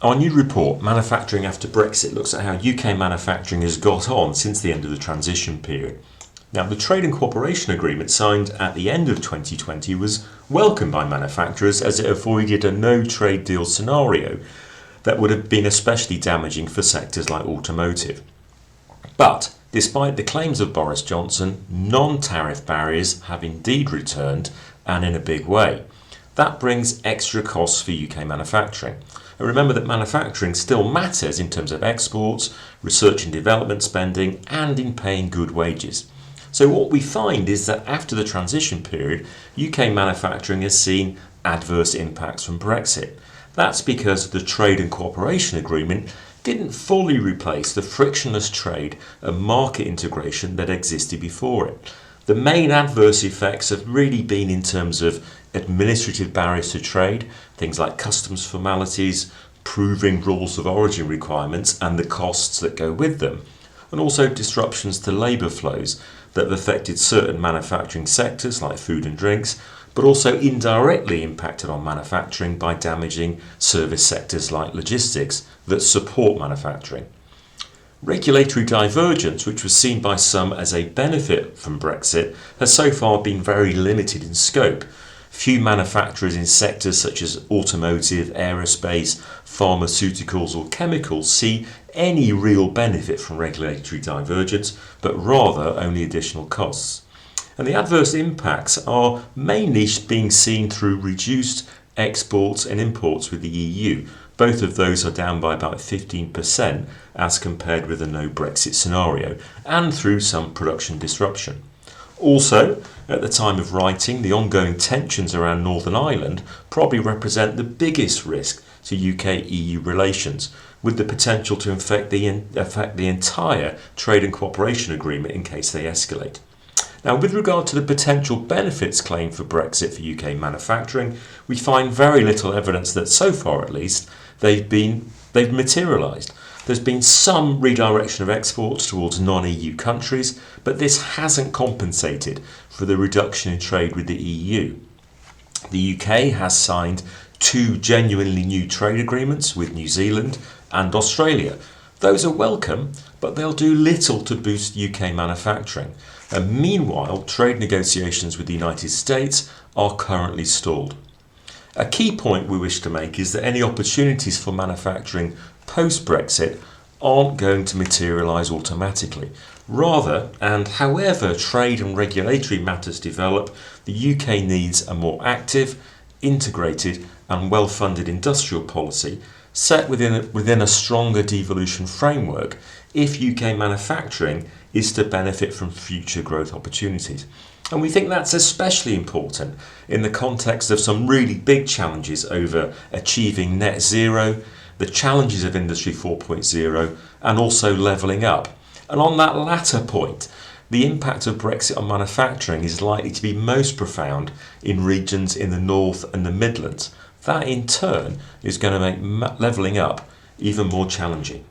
Our new report, Manufacturing After Brexit, looks at how UK manufacturing has got on since the end of the transition period. Now, the Trade and Cooperation Agreement signed at the end of 2020 was welcomed by manufacturers as it avoided a no-trade deal scenario that would have been especially damaging for sectors like automotive. But despite the claims of Boris Johnson, non-tariff barriers have indeed returned, and in a big way. That brings extra costs for UK manufacturing. And remember that manufacturing still matters in terms of exports, research and development spending, and in paying good wages. So what we find is that after the transition period, UK manufacturing has seen adverse impacts from Brexit. That's because the Trade and Cooperation Agreement didn't fully replace the frictionless trade and market integration that existed before it. The main adverse effects have really been in terms of administrative barriers to trade, things like customs formalities, proving rules of origin requirements and the costs that go with them, and also disruptions to labour flows that have affected certain manufacturing sectors like food and drinks, but also indirectly impacted on manufacturing by damaging service sectors like logistics that support manufacturing. Regulatory divergence, which was seen by some as a benefit from Brexit, has so far been very limited in scope. Few manufacturers in sectors such as automotive, aerospace, pharmaceuticals or chemicals see any real benefit from regulatory divergence, but rather only additional costs. And the adverse impacts are mainly being seen through reduced exports and imports with the EU. Both of those are down by about 15% as compared with a no Brexit scenario, and through some production disruption. Also, at the time of writing, the ongoing tensions around Northern Ireland probably represent the biggest risk to UK-EU relations, with the potential to affect the entire Trade and Cooperation Agreement in case they escalate. Now, with regard to the potential benefits claimed for Brexit for UK manufacturing, we find very little evidence that, so far at least, they've materialised. There's been some redirection of exports towards non-EU countries, but this hasn't compensated for the reduction in trade with the EU. The UK has signed 2 genuinely new trade agreements with New Zealand and Australia. Those are welcome, but they'll do little to boost UK manufacturing. And meanwhile, trade negotiations with the United States are currently stalled. A key point we wish to make is that any opportunities for manufacturing post-Brexit aren't going to materialise automatically. Rather, and however trade and regulatory matters develop, the UK needs a more active, integrated and well-funded industrial policy set within a stronger devolution framework if UK manufacturing is to benefit from future growth opportunities. And we think that's especially important in the context of some really big challenges over achieving net zero, the challenges of Industry 4.0 and also levelling up. And on that latter point, the impact of Brexit on manufacturing is likely to be most profound in regions in the North and the Midlands. That in turn is going to make levelling up even more challenging.